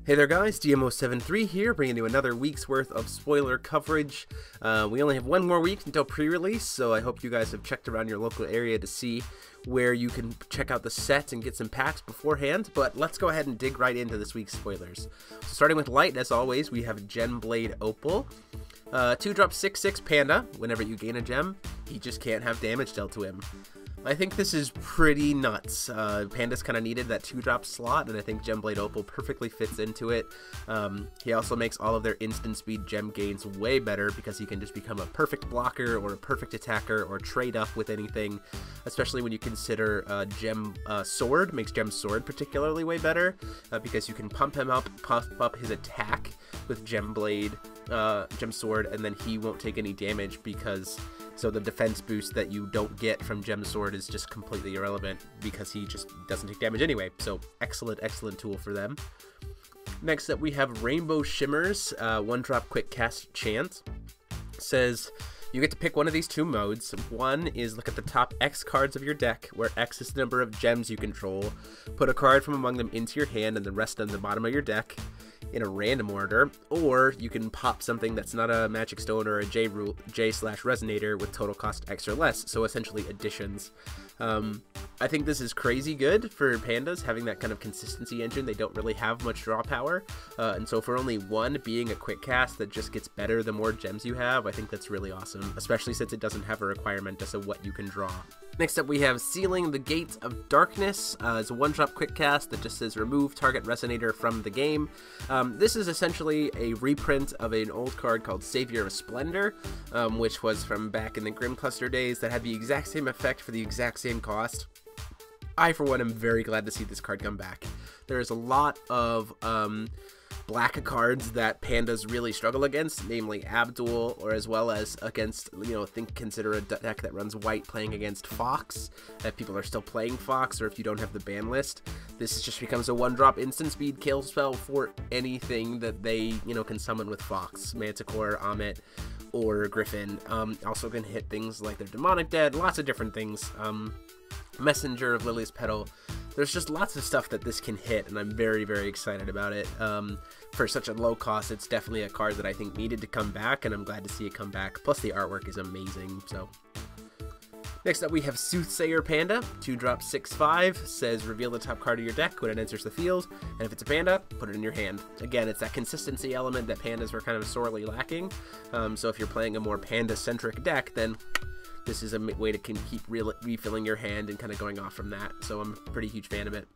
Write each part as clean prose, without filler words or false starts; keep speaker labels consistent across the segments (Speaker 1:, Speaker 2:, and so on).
Speaker 1: Hey there guys, DMO73 here, bringing you another week's worth of spoiler coverage. We only have one more week until pre-release, so I hope you guys have checked around your local area to see where you can check out the set and get some packs beforehand, but let's go ahead and dig right into this week's spoilers. So starting with light, as always, we have Gemblade Opal. 2-drop 6/6 Panda. Whenever you gain a gem, he just can't have damage dealt to him. I think this is pretty nuts. Panda's kind of needed that 2-drop slot, and I think Gemblade Opal perfectly fits into it. He also makes all of their instant speed gem gains way better because he can just become a perfect blocker or a perfect attacker or trade up with anything, especially when you consider Gem Sword makes Gem Sword particularly way better because you can pump him up, pump up his attack with Gemblade, Gem Sword, and then he won't take any damage because so the defense boost that you don't get from Gem Sword is just completely irrelevant because he just doesn't take damage anyway. So excellent tool for them. Next up we have Rainbow Shimmers, 1-drop quick cast chance. Says you get to pick one of these two modes. One is look at the top X cards of your deck, where X is the number of gems you control. Put a card from among them into your hand and the rest on the bottom of your deck in a random order, or you can pop something that's not a Magic Stone or a J/Resonator with total cost X or less, so essentially additions. I think this is crazy good for Pandas, having that kind of consistency engine. They don't really have much draw power, and so for only one being a quick cast that just gets better the more gems you have, I think that's really awesome, especially since it doesn't have a requirement as to what you can draw. Next up we have Sealing the Gates of Darkness. It's a 1-drop quick cast that just says remove target Resonator from the game. This is essentially a reprint of an old card called Savior of Splendor, which was from back in the Grim Cluster days that had the exact same effect for the exact same cost. I, for one, am very glad to see this card come back. There's a lot of black cards that Pandas really struggle against, namely Abdul, or as well as against, consider a deck that runs white playing against Fox, if people are still playing Fox, or if you don't have the ban list. This just becomes a 1-drop instant speed kill spell for anything that they, can summon with Fox, Manticore, Amit, or Griffin. Also can hit things like their Demonic Dead, lots of different things. Messenger of Lily's Petal. There's just lots of stuff that this can hit, and I'm very excited about it. For such a low cost, it's definitely a card that I think needed to come back, and I'm glad to see it come back. Plus the artwork is amazing. So next up we have Soothsayer Panda, 2-drop 6/5, says reveal the top card of your deck when it enters the field, and if it's a panda, put it in your hand. Again, it's that consistency element that Pandas were kind of sorely lacking, so if you're playing a more panda-centric deck, then this is a way to keep refilling your hand and kind of going off from that, so I'm a pretty huge fan of it.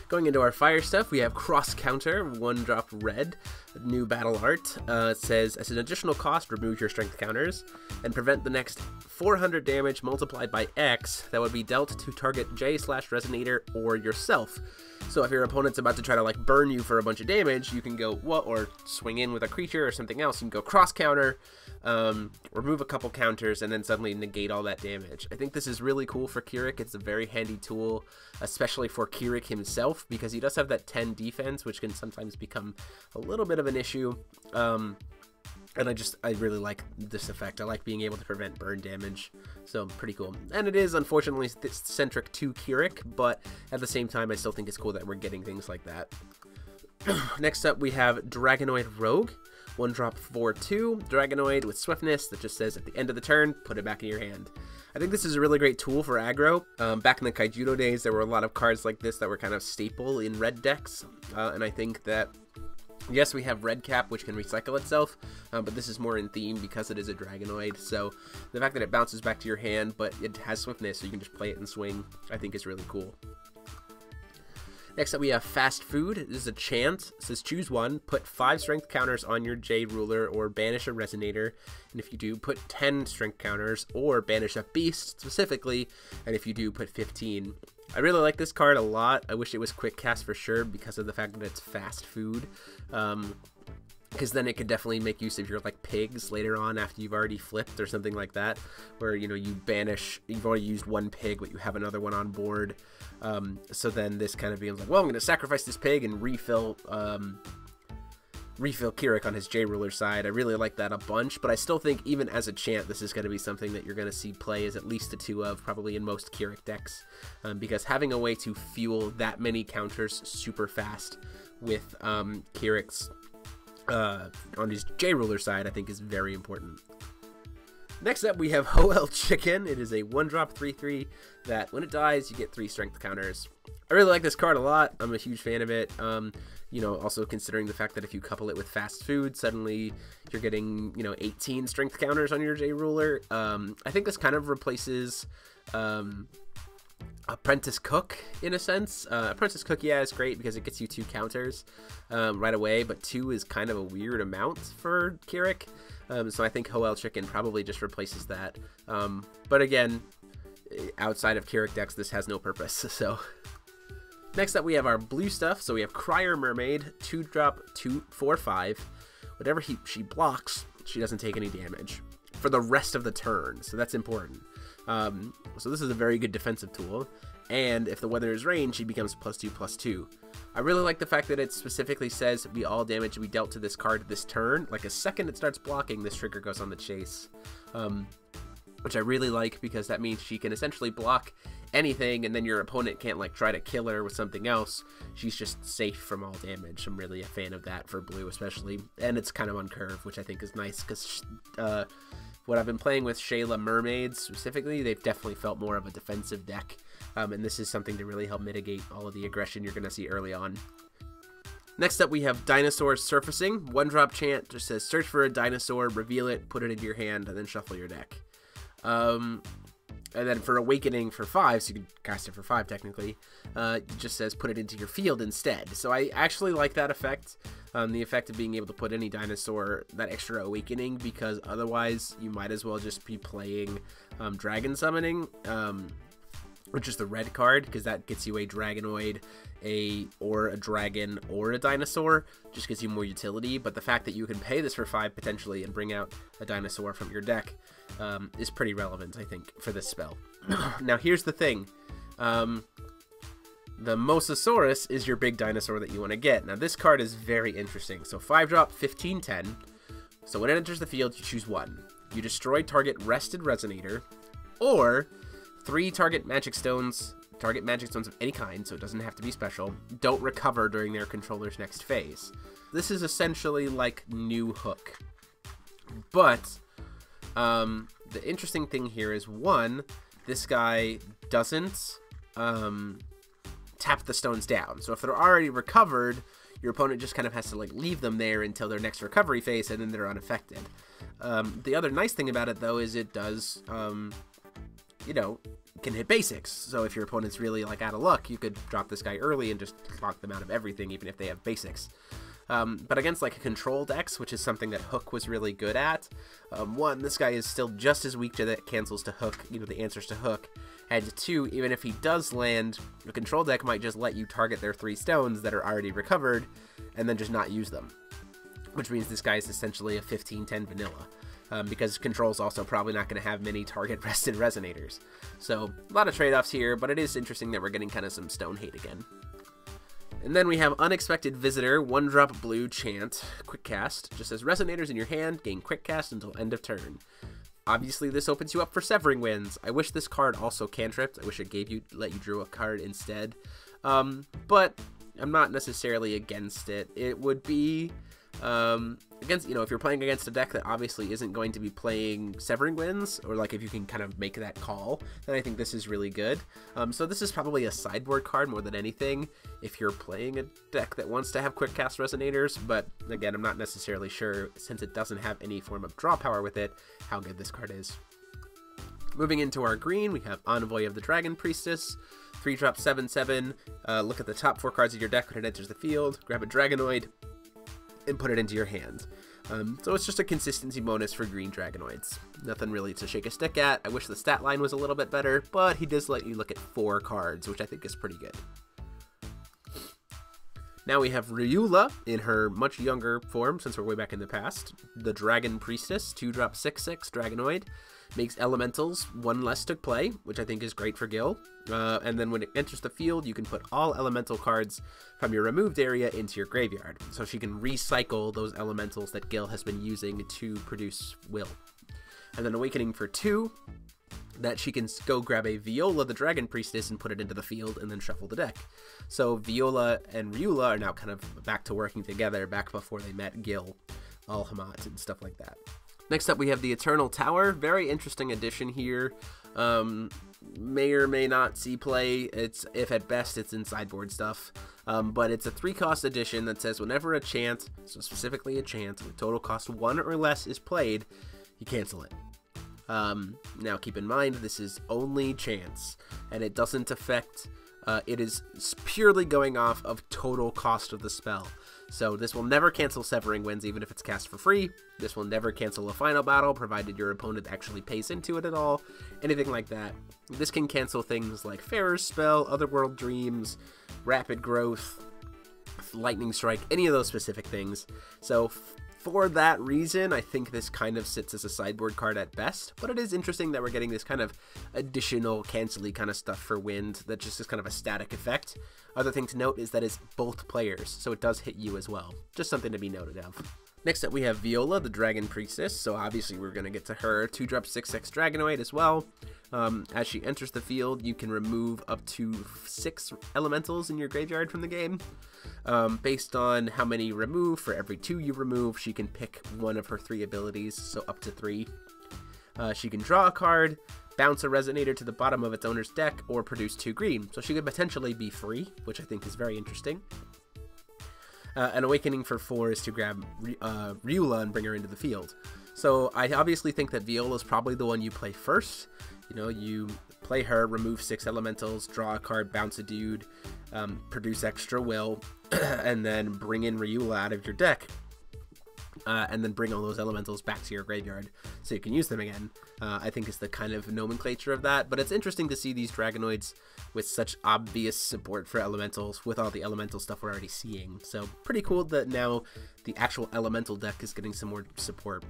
Speaker 1: Going into our fire stuff, we have Cross Counter, 1-drop red, new battle art. It says, as an additional cost, remove your strength counters and prevent the next 400 damage multiplied by X that would be dealt to target J/Resonator or yourself. So if your opponent's about to try to burn you for a bunch of damage, you can go, or swing in with a creature or something else, you can go Cross Counter, remove a couple counters, and then suddenly negate all that damage. I think this is really cool for Kirik. It's a very handy tool, especially for Kirik himself, because he does have that 10 defense, which can sometimes become a little bit of an issue. And I really like this effect. I like being able to prevent burn damage, so pretty cool. And it is unfortunately centric to Kirik, but at the same time I still think it's cool that we're getting things like that. Next up we have Dragonoid Rogue, 1-drop 4/2, Dragonoid with swiftness that just says at the end of the turn, put it back in your hand. I think this is a really great tool for aggro. Back in the Kaijudo days, there were a lot of cards like this that were kind of staple in red decks, and I think that yes, we have Red Cap, which can recycle itself, but this is more in theme because it is a Dragonoid, so the fact that it bounces back to your hand, but it has swiftness, so you can just play it and swing, I think is really cool. Next up we have Fast Food. This is a chant. It says choose one, put 5 strength counters on your J ruler or banish a Resonator, and if you do, put 10 strength counters or banish a beast specifically, and if you do, put 15. I really like this card a lot. I wish it was quick cast for sure because of the fact that it's fast food. Because then it could definitely make use of your pigs later on after you've already flipped or something like that, where you banish, you've already used one pig but you have another one on board, so then this kind of becomes well, I'm going to sacrifice this pig and refill Kirik on his J ruler side. I really like that a bunch, but I still think even as a chant this is going to be something that you're going to see play as at least a 2 of probably in most Kirik decks, because having a way to fuel that many counters super fast with Kirik's on his J-Ruler side, I think is very important. Next up, we have Hoel Chicken. It is a 1-drop 3/3 that when it dies, you get 3 strength counters. I really like this card a lot. I'm a huge fan of it. You know, also considering the fact that if you couple it with fast food, suddenly you're getting, you know, 18 strength counters on your J-Ruler. I think this kind of replaces Apprentice Cook in a sense. Apprentice Cook, yeah, is great because it gets you 2 counters right away, but 2 is kind of a weird amount for Kirik. So I think Hoel Chicken probably just replaces that. But again, outside of Kirik decks, this has no purpose. So next up, we have our blue stuff. So we have Crier Mermaid, 2-drop 2/4/5. Whatever she blocks, she doesn't take any damage for the rest of the turn. So that's important. So this is a very good defensive tool, and if the weather is rain, she becomes +2/+2. I really like the fact that it specifically says be all damage we dealt to this card this turn. Like, a second it starts blocking, this trigger goes on the chase, which I really like because that means she can essentially block anything, and then your opponent can't like try to kill her with something else. She's just safe from all damage. I'm really a fan of that for blue especially, and it's kind of on curve, which I think is nice because what I've been playing with Shayla Mermaids specifically, they've definitely felt more of a defensive deck, and this is something to really help mitigate all of the aggression you're going to see early on. Next up, we have Dinosaur Surfacing. 1-drop chant just says search for a dinosaur, reveal it, put it into your hand, and then shuffle your deck. And then for Awakening for 5, so you can cast it for 5 technically, it just says put it into your field instead. So I actually like that effect, the effect of being able to put any dinosaur, that extra Awakening, because otherwise you might as well just be playing Dragon Summoning, which is the red card, because that gets you a Dragonoid, or a dragon, or a dinosaur, just gives you more utility. But the fact that you can pay this for 5 potentially and bring out a dinosaur from your deck is pretty relevant, I think, for this spell. Now here's the thing. The Mosasaurus is your big dinosaur that you want to get. Now this card is very interesting. So 5-drop 15/10. So when it enters the field, you choose 1. You destroy target rested Resonator, or 3 target magic stones of any kind, so it doesn't have to be special, don't recover during their controller's next phase. This is essentially like new Hook. But the interesting thing here is, 1, this guy doesn't tap the stones down. So if they're already recovered, your opponent just kind of has to like leave them there until their next recovery phase, and then they're unaffected. The other nice thing about it, though, is it does, you know, can hit basics. So if your opponent's really like out of luck, you could drop this guy early and just lock them out of everything, even if they have basics. But against like a control decks, which is something that Hook was really good at, 1, this guy is still just as weak to the cancels to Hook, you know, the answers to Hook. And 2, even if he does land, the control deck might just let you target their 3 stones that are already recovered and then just not use them. Which means this guy is essentially a 15/10 vanilla. Because control's also probably not going to have many target rested Resonators. So a lot of trade-offs here, but it is interesting that we're getting kind of some stone hate again. And then we have Unexpected Visitor, 1-drop blue chant, quick cast. Just says Resonators in your hand, gain quick cast until end of turn. Obviously this opens you up for Severing Winds. I wish this card also cantripped. I wish it let you draw a card instead. But I'm not necessarily against it. It would be against, you know, if you're playing against a deck that obviously isn't going to be playing Severing Winds, or like if you can kind of make that call, then I think this is really good. So this is probably a sideboard card more than anything if you're playing a deck that wants to have quick cast Resonators, but again, I'm not necessarily sure, since it doesn't have any form of draw power with it, how good this card is. Moving into our green, we have Envoy of the Dragon Priestess, 3-drop 7/7. Look at the top 4 cards of your deck when it enters the field, grab a Dragonoid, and put it into your hand. So it's just a consistency bonus for green Dragonoids. Nothing really to shake a stick at. I wish the stat line was a little bit better, but he does let you look at 4 cards, which I think is pretty good. Now we have Ryula in her much younger form, since we're way back in the past. The Dragon Priestess, 2-drop 6/6 Dragonoid. Makes elementals 1 less to play, which I think is great for Gil. And then when it enters the field, you can put all elemental cards from your removed area into your graveyard. So she can recycle those elementals that Gil has been using to produce Will. And then Awakening for 2. that she can go grab a Viola the Dragon Priestess and put it into the field and then shuffle the deck. So Viola and Ryula are now kind of back to working together, back before they met Gil, Alhamat, and stuff like that. Next up, we have the Eternal Tower. Very interesting addition here. May or may not see play. It's, if at best, it's in sideboard stuff. But it's a 3-cost addition that says whenever a chant, so specifically a chant, with total cost 1 or less is played, you cancel it. Now keep in mind, this is only chance, and it doesn't affect, it is purely going off of total cost of the spell. So this will never cancel Severing Winds, even if it's cast for free. This will never cancel a final battle, provided your opponent actually pays into it at all. Anything like that. This can cancel things like Farer's Spell, Otherworld Dreams, Rapid Growth, Lightning Strike, any of those specific things. So for that reason, I think this kind of sits as a sideboard card at best, but it is interesting that we're getting this kind of additional cancel-y kind of stuff for Wind that just is kind of a static effect. Other thing to note is that it's both players, so it does hit you as well. Just something to be noted of. Next up, we have Viola, the Dragon Priestess, so obviously we're going to get to her. 2-drop 6/6 Dragonoid as well. As she enters the field, you can remove up to 6 elementals in your graveyard from the game. Based on how many you remove, for every 2 you remove, she can pick one of her 3 abilities, so up to 3. She can draw a card, bounce a Resonator to the bottom of its owner's deck, or produce 2 green. So she could potentially be free, which I think is very interesting. An Awakening for 4 is to grab Ryula and bring her into the field. So I obviously think that Viola is probably the one you play first. You know, you play her, remove 6 elementals, draw a card, bounce a dude, produce extra will, and then bring in Ryula out of your deck. And then bring all those elementals back to your graveyard so you can use them again. I think is the kind of nomenclature of that, but it's interesting to see these Dragonoids with such obvious support for elementals with all the elemental stuff we're already seeing. So pretty cool that now the actual elemental deck is getting some more support.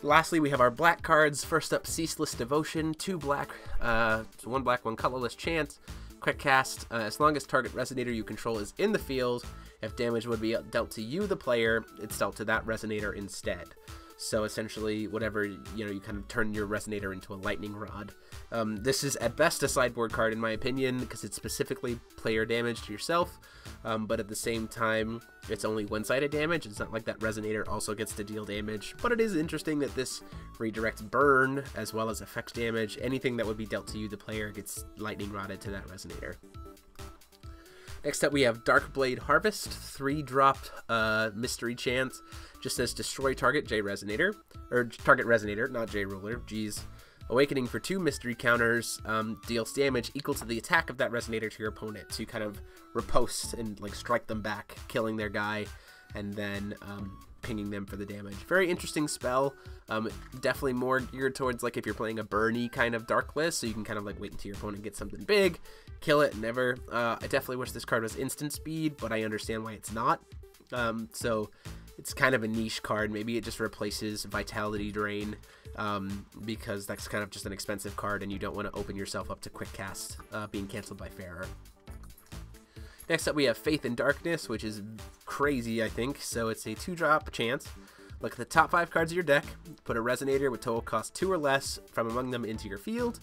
Speaker 1: Lastly, we have our black cards. First up, Ceaseless Devotion, 2 black, 1 black, 1 colorless chant. Quick cast, as long as target Resonator you control is in the field, if damage would be dealt to you, the player, it's dealt to that Resonator instead. So essentially, whatever, you know, you kind of turn your Resonator into a lightning rod. This is at best a sideboard card in my opinion, because it's specifically player damage to yourself, but at the same time, it's only one-sided damage. It's not like that Resonator also gets to deal damage, but it is interesting that this redirects burn as well as effect damage. Anything that would be dealt to you, the player, gets lightning rodded to that Resonator. Next up, we have Darkblade Harvest, 3-dropped mystery chant. Just says destroy target J Resonator, or target Resonator, not J Ruler. Jeez. Awakening for 2 mystery counters, deals damage equal to the attack of that Resonator to your opponent. So you kind of riposte and like strike them back, killing their guy, and then pinging them for the damage. Very interesting spell. Definitely more geared towards like if you're playing a burny kind of dark list, so you can kind of like wait until your opponent gets something big, kill it, never. I definitely wish this card was instant speed, but I understand why it's not. So it's kind of a niche card. Maybe it just replaces Vitality Drain, because that's kind of just an expensive card and you don't want to open yourself up to quick cast being canceled by Farer. Next up, we have Faith in Darkness, which is crazy, I think. So it's a 2-drop chant. Look at the top 5 cards of your deck, put a Resonator with total cost 2 or less from among them into your field,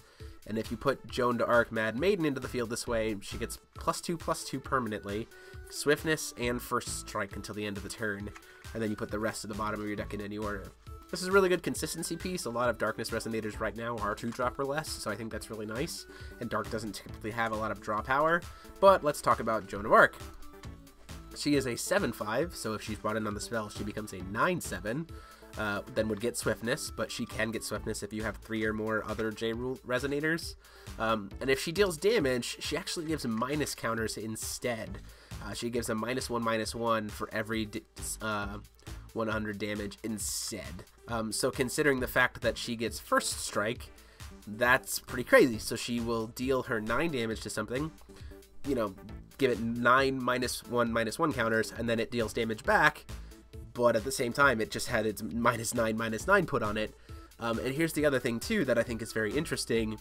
Speaker 1: and if you put Joan d'Arc Mad Maiden into the field this way, she gets +2/+2 permanently, Swiftness, and First Strike until the end of the turn, and then you put the rest of the bottom of your deck in any order. This is a really good consistency piece. A lot of Darkness Resonators right now are 2-drop or less, so I think that's really nice, and Dark doesn't typically have a lot of draw power, but let's talk about Joan of Arc. She is a 7/5, so if she's brought in on the spell, she becomes a 9/7, then would get Swiftness, but she can get Swiftness if you have 3 or more other J-Rule Resonators. And if she deals damage, she actually gives minus counters instead. She gives a -1/-1 for every 100 damage instead. So considering the fact that she gets First Strike, that's pretty crazy. So she will deal her 9 damage to something, you know, give it 9 -1/-1 counters, and then it deals damage back, but at the same time it just had its -9/-9 put on it. And here's the other thing too that I think is very interesting.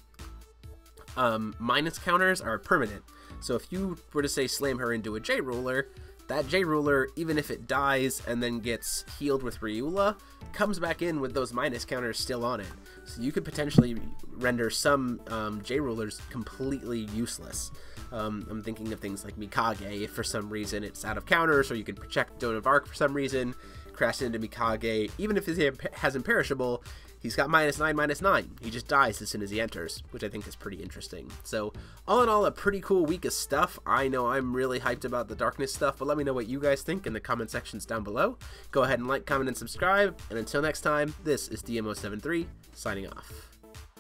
Speaker 1: Minus counters are permanent, so if you were to say slam her into a J-Ruler, that J-Ruler, even if it dies and then gets healed with Riula, comes back in with those minus counters still on it. So you could potentially render some J-Rulers completely useless. I'm thinking of things like Mikage, if for some reason it's out of counters, or you can project Joan of Arc for some reason, crash into Mikage. Even if he has Imperishable, he's got -9/-9. He just dies as soon as he enters, which I think is pretty interesting. So all in all, a pretty cool week of stuff. I know I'm really hyped about the Darkness stuff, but let me know what you guys think in the comment sections down below. Go ahead and like, comment, and subscribe. And until next time, this is DMO73 signing off.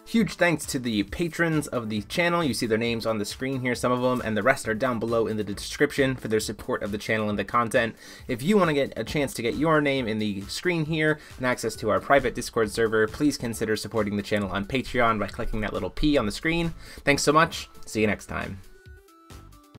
Speaker 1: Huge thanks to the patrons of the channel. You see their names on the screen here, some of them, and the rest are down below in the description for their support of the channel and the content. If you want to get a chance to get your name in the screen here and access to our private Discord server, please consider supporting the channel on Patreon by clicking that little P on the screen. Thanks so much. See you next time.